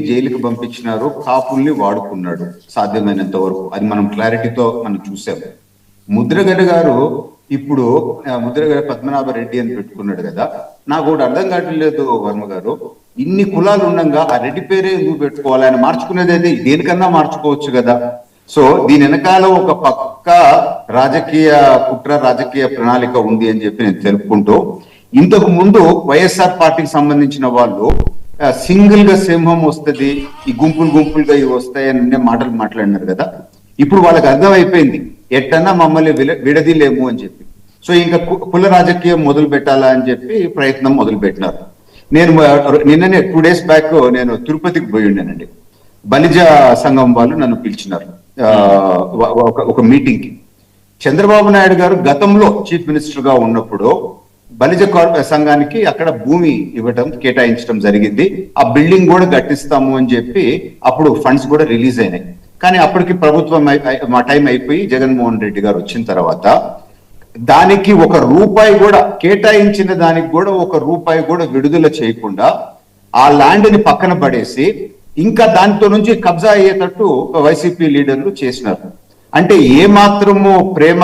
జైలుకి పంపించినారు, కాపుల్ని వాడుకున్నాడు సాధ్యమైనంత వరకు. అది మనం క్లారిటీతో మనం చూసాం. ముద్రగడ గారు ఇప్పుడు ముద్రగడ పద్మనాభరెడ్డి అని పెట్టుకున్నాడు కదా. నాకు ఒకటి అర్థం కావట్లేదు వర్మ గారు, ఇన్ని కులాలు ఉండగా ఆ రెడ్డి పేరే ఎందుకు పెట్టుకోవాలి? ఆయన మార్చుకునేది అయితే దేనికన్నా మార్చుకోవచ్చు కదా. సో దీని వెనకాల ఒక పక్క రాజకీయ కుట్ర, రాజకీయ ప్రణాళిక ఉంది అని చెప్పి నేను తెలుపుకుంటూ, ఇంతకు ముందు వైఎస్ఆర్ పార్టీకి సంబంధించిన వాళ్ళు సింగిల్ గా సింహం వస్తుంది, ఈ గుంపులు గుంపులుగా ఇవి వస్తాయని మాటలు మాట్లాడినారు కదా. ఇప్పుడు వాళ్ళకి అర్థం అయిపోయింది ఎట్టన్నా మమ్మల్ని విడదీలేము అని చెప్పి. సో ఇంకా కుల రాజకీయం మొదలు పెట్టాలా అని చెప్పి ప్రయత్నం మొదలు పెట్టినారు. నేను నిన్ననే 2 days బ్యాక్ నేను తిరుపతికి పోయి ఉండానండి. బలిజ సంఘం వాళ్ళు నన్ను పిలిచినారు ఒక మీటింగ్ కి. చంద్రబాబు నాయుడు గారు గతంలో చీఫ్ మినిస్టర్ గా ఉన్నప్పుడు బలిజ సంఘానికి అక్కడ భూమి ఇవ్వటం, కేటాయించడం జరిగింది. ఆ బిల్డింగ్ కూడా కట్టిస్తాము అని చెప్పి అప్పుడు ఫండ్స్ కూడా రిలీజ్ అయినాయి. కానీ అప్పటికి ప్రభుత్వం మా టైం అయిపోయి జగన్మోహన్ రెడ్డి గారు వచ్చిన తర్వాత దానికి 1 రూపాయి కూడా, కేటాయించిన దానికి కూడా 1 రూపాయి కూడా విడుదల చేయకుండా ఆ ల్యాండ్ ని పక్కన పడేసి ఇంకా దాంతో నుంచి కబ్జా అయ్యేటట్టు వైసీపీ లీడర్లు చేసినారు. అంటే ఏ మాత్రము ప్రేమ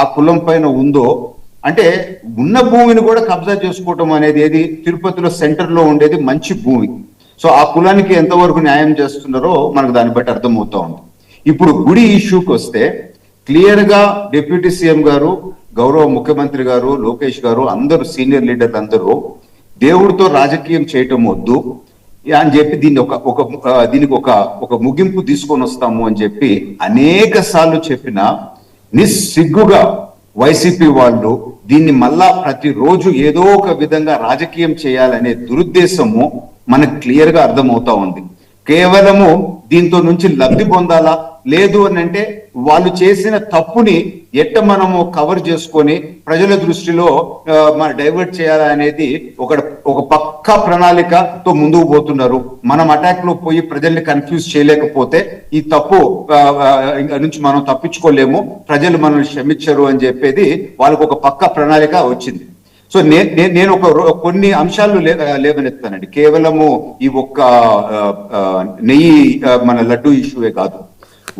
ఆ కులం పైన ఉందో, అంటే ఉన్న భూమిని కూడా కబ్జా చేసుకోవటం అనేది, ఏది తిరుపతిలో సెంటర్ లో ఉండేది మంచి భూమి. సో ఆ కులానికి ఎంతవరకు న్యాయం చేస్తున్నారో మనకు దాన్ని బట్టి అర్థమవుతా ఉంది. ఇప్పుడు గుడి ఇష్యూకి వస్తే క్లియర్ గా డిప్యూటీ సీఎం గారు, గౌరవ ముఖ్యమంత్రి గారు, లోకేష్ గారు, అందరూ సీనియర్ లీడర్లు అందరూ దేవుడితో రాజకీయం చేయటం వద్దు అని చెప్పి దీనికి ఒక ముగింపు తీసుకొని వస్తాము అని చెప్పి అనేక సార్లు చెప్పినా నిస్సిగ్గుగా వైసీపీ వాళ్ళు దీన్ని మళ్ళా ప్రతిరోజు ఏదో ఒక విధంగా రాజకీయం చేయాలనే దురుద్దేశము మనకు క్లియర్ గా అర్థమవుతా ఉంది. కేవలము దీంతో నుంచి లబ్ధి పొందాలా, లేదు అని అంటే వాళ్ళు చేసిన తప్పుని ఎట్ట మనము కవర్ చేసుకొని ప్రజల దృష్టిలో డైవర్ట్ చేయాలా అనేది ఒక పక్కా ప్రణాళికతో ముందుకు పోతున్నారు. మనం అటాక్ లో పోయి ప్రజల్ని కన్ఫ్యూజ్ చేయలేకపోతే ఈ తప్పు నుంచి మనం తప్పించుకోలేము, ప్రజలు మనల్ని క్షమించరు అని చెప్పేది వాళ్ళకు ఒక పక్కా ప్రణాళిక వచ్చింది. సో నేను కొన్ని అంశాలు లేవనెత్తానండి. కేవలము ఈ ఒక్క నెయ్యి మన లడ్డు ఇష్యూవే కాదు.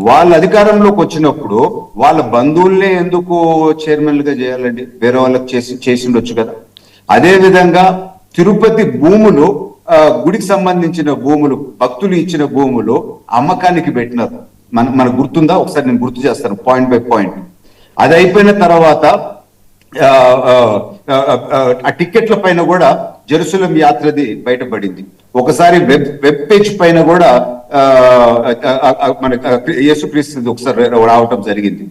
వాళ్ళ అధికారంలోకి వచ్చినప్పుడు వాళ్ళ బంధువుల్నే ఎందుకు చైర్మన్లుగా చేయాలండి? వేరే వాళ్ళకి చేసిండొచ్చు కదా. అదే విధంగా తిరుపతి భూములు, గుడికి సంబంధించిన భూములు, భక్తులు ఇచ్చిన భూములు అమ్మకానికి పెట్టినారు. మనకు గుర్తుందా? ఒకసారి నేను గుర్తు చేస్తాను పాయింట్ బై పాయింట్. అది అయిపోయిన తర్వాత ఆ టికెట్ల పైన కూడా జెరూసలేం యాత్రది బయటపడింది. ఒకసారి వెబ్ పేజ్ పైన కూడా మన యేసుక్రీస్తు ఒకసారి రావటం జరిగింది.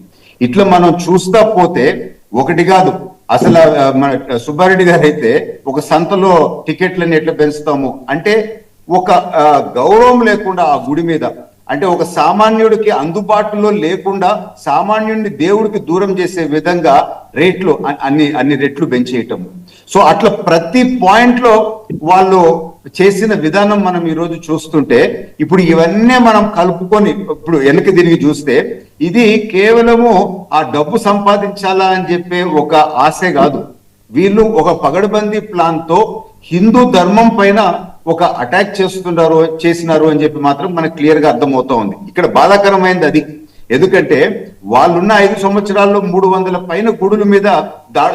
ఇట్లా మనం చూస్తా పోతే ఒకటి కాదు, అసలు మన సుబ్బారెడ్డి గారు అయితే ఒక సంతలో టికెట్లని ఎట్లా పెంచుతాము అంటే ఒక గౌరవం లేకుండా ఆ గుడి మీద, అంటే ఒక సామాన్యుడికి అందుబాటులో లేకుండా సామాన్యుడిని దేవుడికి దూరం చేసే విధంగా రేట్లు అన్ని రెట్లు పెంచేయటం. సో అట్లా ప్రతి పాయింట్ లో వాళ్ళు చేసిన విధానం మనం ఈ రోజు చూస్తుంటే, ఇప్పుడు ఇవన్నీ మనం కలుపుకొని ఇప్పుడు వెనక్కి తిరిగి చూస్తే ఇది కేవలము ఆ డబ్బు సంపాదించాలా అని చెప్పే ఒక ఆశే కాదు. వీళ్ళు ఒక పగడబందీ ప్లాన్ తో హిందూ ధర్మం పైన ఒక అటాక్ చేసినారు అని చెప్పి మాత్రం మనకు క్లియర్ గా అర్థమవుతా ఉంది. ఇక్కడ బాధాకరమైనది అది. ఎందుకంటే వాళ్ళున్న 5 సంవత్సరాల్లో 300 పైన గుడుల మీద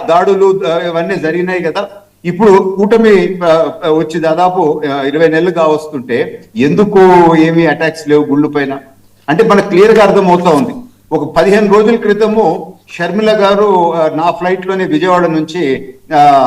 దాడులు ఇవన్నీ జరిగినాయి కదా. ఇప్పుడు కూటమి వచ్చి దాదాపు 20 నెలలుగా వస్తుంటే ఎందుకు ఏమి అటాక్స్ లేవు గుళ్ళు పైన అంటే మనకు క్లియర్ గా అర్థమవుతా ఉంది. ఒక 15 రోజుల క్రితము షర్మిల గారు నా ఫ్లైట్ లోనే విజయవాడ నుంచి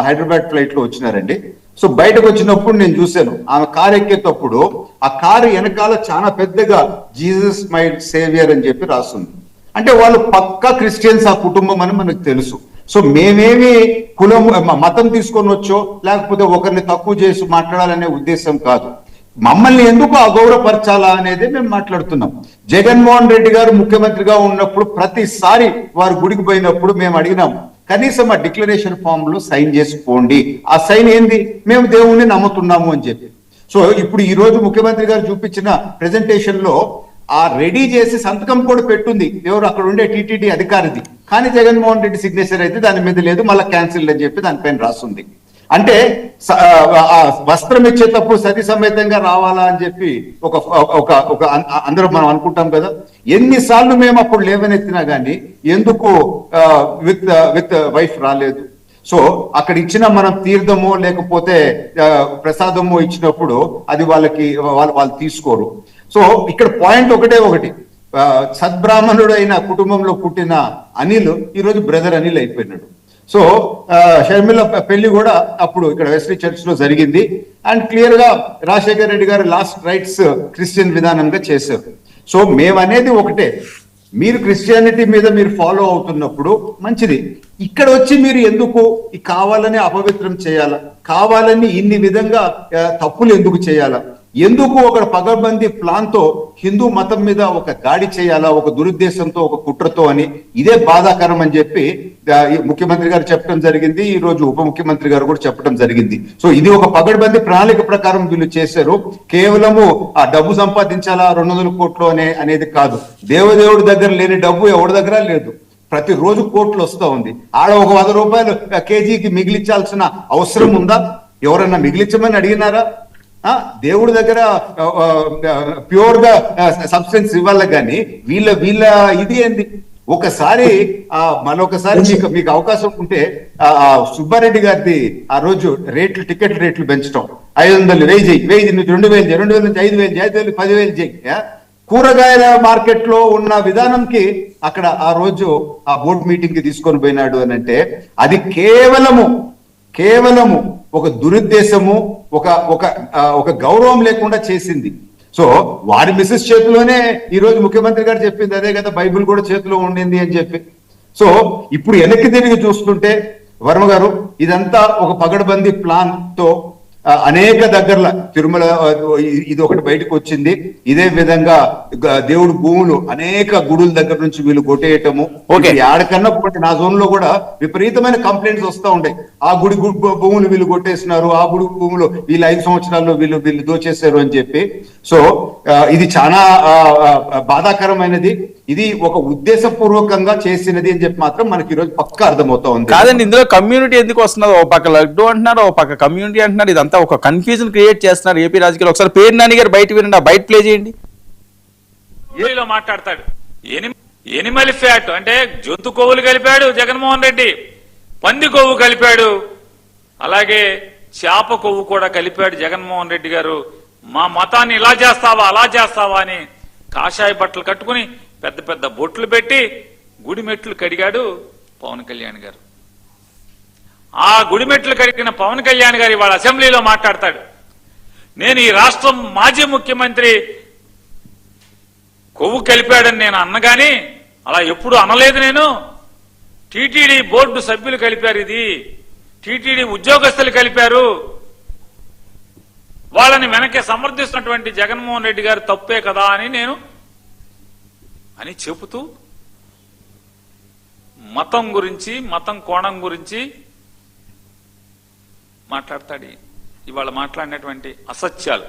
హైదరాబాద్ ఫ్లైట్ లో వచ్చినారండి. సో బయటకు వచ్చినప్పుడు నేను చూశాను, ఆమె కారు ఎక్కేటప్పుడు ఆ కారు వెనకాల చాలా పెద్దగా జీసస్ మై సేవియర్ అని చెప్పి రాస్తుంది. అంటే వాళ్ళు పక్కా క్రిస్టియన్స్ ఆ కుటుంబం అని మనకు తెలుసు. సో మేమేమి కులం మతం తీసుకొని వచ్చో లేకపోతే ఒకరిని తక్కువ చేసి మాట్లాడాలనే ఉద్దేశం కాదు. మమ్మల్ని ఎందుకు అగౌరవపరచాలా అనేది మేము మాట్లాడుతున్నాం. జగన్మోహన్ రెడ్డి గారు ముఖ్యమంత్రిగా ఉన్నప్పుడు ప్రతిసారి వారు గుడికి పోయినప్పుడు మేము అడిగినాం, కనీసం ఆ డిక్లరేషన్ ఫామ్ లో సైన్ చేసుకోండి. ఆ సైన్ ఏంది? మేము దేవుణ్ణి నమ్ముతున్నాము అని చెప్పి. సో ఇప్పుడు ఈ రోజు ముఖ్యమంత్రి గారు చూపించిన ప్రెజెంటేషన్ లో ఆ రెడీ చేసి సంతకం కూడా పెట్టుంది ఎవరు అక్కడ ఉండే టీటీడీ అధికారిది. కానీ జగన్మోహన్ రెడ్డి సిగ్నేచర్ అయితే దాని మీద లేదు, మళ్ళీ క్యాన్సిల్ అని చెప్పి దానిపైన రాస్తుంది. అంటే ఆ వస్త్రం ఇచ్చేటప్పుడు సతి సమేతంగా రావాలా అని చెప్పి ఒక ఒక ఒక అందరూ మనం అనుకుంటాం కదా. ఎన్నిసార్లు మేము అప్పుడు లేవనెత్తినా గానీ ఎందుకు విత్ విత్ వైఫ్ రాలేదు? సో అక్కడ ఇచ్చిన మనం తీర్థమో లేకపోతే ప్రసాదమో ఇచ్చినప్పుడు అది వాళ్ళకి వాళ్ళు తీసుకోరు. సో ఇక్కడ పాయింట్ ఒకటి, సద్బ్రాహ్మణుడు అయిన కుటుంబంలో పుట్టిన అనిల్ ఈరోజు బ్రదర్ అనిల్ అయిపోయినాడు. సో షర్మిల పెళ్లి కూడా అప్పుడు ఇక్కడ వెస్లీ చర్చ్ లో జరిగింది. అండ్ క్లియర్ గా రాజశేఖర రెడ్డి గారు లాస్ట్ రైట్స్ క్రిస్టియన్ విధానంగా చేశారు. సో మేమనేది ఒకటే, మీరు క్రిస్టియానిటీ మీద మీరు ఫాలో అవుతున్నప్పుడు మంచిది. ఇక్కడ వచ్చి మీరు ఎందుకు కావాలని అపవిత్రం చేయాలా? కావాలని ఇన్ని విధంగా తప్పులు ఎందుకు చేయాలా? ఎందుకు ఒక పగడ్బందీ ప్లాన్ తో హిందూ మతం మీద ఒక దాడి చేయాలా, ఒక దురుద్దేశంతో, ఒక కుట్రతో అని? ఇదే బాధాకరం అని చెప్పి ముఖ్యమంత్రి గారు చెప్పడం జరిగింది. ఈ రోజు ఉప ముఖ్యమంత్రి గారు కూడా చెప్పడం జరిగింది. సో ఇది ఒక పగడ్బందీ ప్రణాళిక ప్రకారం వీళ్ళు చేశారు. కేవలము ఆ డబ్బు సంపాదించాలా 200 కోట్లు అనేది కాదు. దేవదేవుడి దగ్గర లేని డబ్బు ఎవరి దగ్గర లేదు. ప్రతిరోజు కోట్లు వస్తూ ఉంది. ఆడ ఒక 100 రూపాయలు కేజీకి మిగిలించాల్సిన అవసరం ఉందా? ఎవరన్నా మిగిలించమని అడిగినారా? దేవుడి దగ్గర ప్యూర్ గా సబ్స్టెన్స్ ఇవ్వాలి కానీ వీళ్ళ ఇది ఏంది? ఒకసారి మరొకసారి మీకు అవకాశం ఉంటే సుబ్బారెడ్డి గారిది ఆ రోజు టికెట్ రేట్లు పెంచడం 500, 1000 నుంచి 2000 చేయి, 2000 నుంచి 5000 చేయి, 5000 10,000 చేయి. కూరగాయల మార్కెట్ లో ఉన్న విధానంకి అక్కడ ఆ రోజు ఆ బోర్డు మీటింగ్ కి తీసుకొని పోయినాడు అని అంటే అది కేవలము ఒక దురుద్దేశము, ఒక గౌరవం లేకుండా చేసింది. సో వారి మిసెస్ చేతిలోనే ఈ రోజు ముఖ్యమంత్రి గారు చెప్పింది అదే కదా, బైబిల్ కూడా చేతిలో ఉండింది అని చెప్పి. సో ఇప్పుడు వెనక్కి తిరిగి చూస్తుంటే వర్మ గారు ఇదంతా ఒక పగడ్బందీ ప్లాన్ తో అనేక దగ్గరల తిరుమల ఇది ఒకటి బయటకు వచ్చింది. ఇదే విధంగా దేవుడు భూములు అనేక గుడుల దగ్గర నుంచి వీళ్ళు కొట్టేయటము. ఆడకన్నా నా జోన్ లో కూడా విపరీతమైన కంప్లైంట్స్ వస్తూ ఉంటాయి. ఆ గుడి భూములు వీళ్ళు కొట్టేసినారు, ఆ గుడి భూములు వీళ్ళు 5 సంవత్సరాల్లో వీళ్ళు దోచేశారు అని చెప్పి. సో ఇది చాలా బాధాకరమైనది. ఇది ఒక ఉద్దేశపూర్వకంగా చేసినది అని చెప్పి మాత్రం మనకి ఈ రోజు పక్కా అర్థమవుతా ఉంది. కాదండి, ఇందులో కమ్యూనిటీ ఎందుకు వస్తున్నదో, ఓ పక్క లడ్డు అంటున్నారు, ఓ పక్క కమ్యూనిటీ అంటున్నారు. ఇదంతా ఒక కన్ఫ్యూజన్ క్రియేట్ చేస్తున్నారు ఏపీ రాజకీయాలు. ఒకసారి పేరు నాని గారు బయట వినండి, బయట ప్లే చేయండి. మాట్లాడతాడు ఎనిమల్ ఫ్యాట్ అంటే జంతు కొవ్వులు కలిపాడు జగన్మోహన్ రెడ్డి, పంది కొవ్వు కలిపాడు, అలాగే చేప కొవ్వు కూడా కలిపాడు జగన్మోహన్ రెడ్డి గారు. మా మతాన్ని ఇలా చేస్తావా అలా చేస్తావా అని కాషాయ బట్టలు కట్టుకుని పెద్ద పెద్ద బొట్లు పెట్టి గుడి మెట్లు కడిగాడు పవన్ కళ్యాణ్ గారు. ఆ గుడి మెట్లు కడిగిన పవన్ కళ్యాణ్ గారు ఇవాళ అసెంబ్లీలో మాట్లాడతాడు, నేను ఈ రాష్ట్రం మాజీ ముఖ్యమంత్రి కొవ్వు కలిపాడని నేను అన్నగాని అలా ఎప్పుడు అనలేదు. నేను టీటీడీ బోర్డు సభ్యులు కలిపారు, ఇది టీటీడీ ఉద్యోగస్తులు కలిపారు, వాళ్ళని వెనక్కి సమర్థిస్తున్నటువంటి జగన్మోహన్ రెడ్డి గారు తప్పే కదా అని చెబుతూ మతం గురించి, మతం కోణం గురించి మాట్లాడతాడు. ఇవాళ మాట్లాడినటువంటి అసత్యాలు,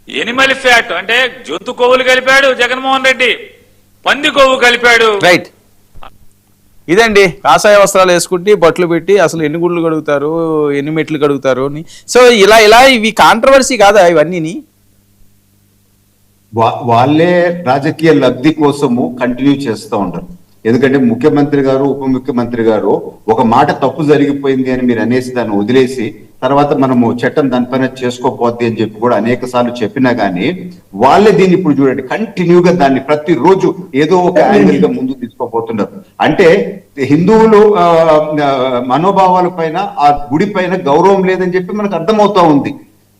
ఎనిమల్ ఫ్యాట్ అంటే జంతు కొవ్వులు కలిపాడు జగన్మోహన్ రెడ్డి, పంది కొవ్వు కలిపాడు. రైట్, ఇదండి కాషాయ వస్త్రాలు వేసుకుంటే బట్టలు పెట్టి అసలు ఎన్ని గుళ్ళు కడుగుతారు, ఎన్ని మెట్లు కడుగుతారు అని. సో ఇలా ఇవి కాంట్రవర్సీ కాదా ఇవన్నీ? వాళ్ళే రాజకీయ లబ్ధి కోసము కంటిన్యూ చేస్తూ ఉంటారు. ఎందుకంటే ముఖ్యమంత్రి గారు, ఉప ముఖ్యమంత్రి గారు ఒక మాట తప్పు జరిగిపోయింది అని మీరు అనేసి దాన్ని వదిలేసి తర్వాత మనము చట్టం దానిపైన చేసుకోపోద్ది అని చెప్పి కూడా అనేక సార్లు చెప్పినా గానీ వాళ్ళే దీన్ని ఇప్పుడు చూడండి కంటిన్యూగా దాన్ని ప్రతిరోజు ఏదో ఒక యాంగిల్ గా ముందుకు తీసుకోబోతున్నారు. అంటే హిందువులు మనోభావాల పైన, ఆ గుడి పైన గౌరవం లేదని చెప్పి మనకు అర్థమవుతా ఉంది.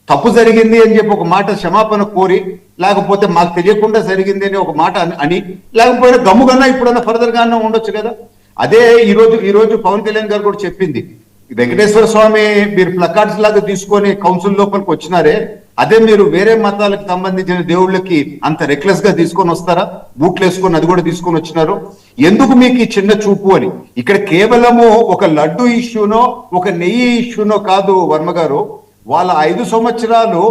తప్పు జరిగింది అని చెప్పి ఒక మాట క్షమాపణ కోరి, లేకపోతే మాకు తెలియకుండా జరిగింది అని ఒక మాట అని, లేకపోతే గమ్ముగన్నా ఇప్పుడన్నా ఫర్దర్ గానే ఉండొచ్చు కదా. అదే ఈ రోజు పవన్ కళ్యాణ్ గారు కూడా చెప్పింది, వెంకటేశ్వర స్వామి మీరు ప్లకార్డ్స్ లాగా తీసుకొని కౌన్సిల్ లోపలికి వచ్చినారే, అదే మీరు వేరే మతాలకు సంబంధించిన దేవుళ్ళకి అంత రెక్లెస్ గా తీసుకొని వస్తారా? బూట్లు వేసుకొని అది కూడా తీసుకొని వచ్చినారు. ఎందుకు మీకు ఈ చిన్న చూపు అని? ఇక్కడ కేవలము ఒక లడ్డు ఇష్యూనో ఒక నెయ్యి ఇష్యూనో కాదు వర్మ గారు, వాళ్ళ 5 సంవత్సరాలు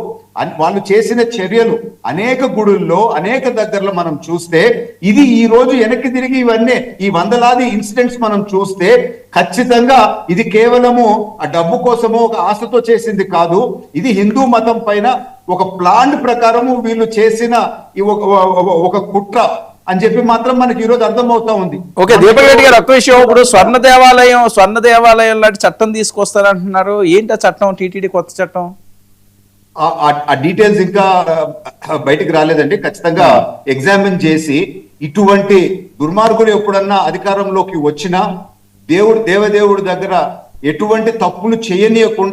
వాళ్ళు చేసిన చర్యలు అనేక గుడుల్లో అనేక దగ్గరలో మనం చూస్తే, ఇది ఈ రోజు వెనక్కి తిరిగి ఇవన్నీ ఈ వందలాది ఇన్సిడెంట్స్ మనం చూస్తే ఖచ్చితంగా ఇది కేవలము ఆ డబ్బు కోసమో ఒక ఆశతో చేసింది కాదు. ఇది హిందూ మతం పైన ఒక ప్లాన్ ప్రకారము వీళ్ళు చేసిన ఒక కుట్ర అని చెప్పి మాత్రం మనకి ఈ రోజు అర్థమవుతా ఉంది. ఓకే, దీపక్ రెడ్డి గారు, ఒక్క విషయం, ఇప్పుడు స్వర్ణ దేవాలయం లాంటి చట్టం తీసుకొస్తారంటున్నారు. ఏంటి ఆ చట్టం? టీటీడీ కొత్త చట్టం, ఆ డీటెయిల్స్ ఇంకా బయటికి రాలేదండి. ఖచ్చితంగా ఎగ్జామిన్ చేసి ఇటువంటి దుర్మార్గులు ఎప్పుడన్నా అధికారంలోకి వచ్చినా దేవదేవుడి దగ్గర ఎటువంటి తప్పులు చేయనీయకుండా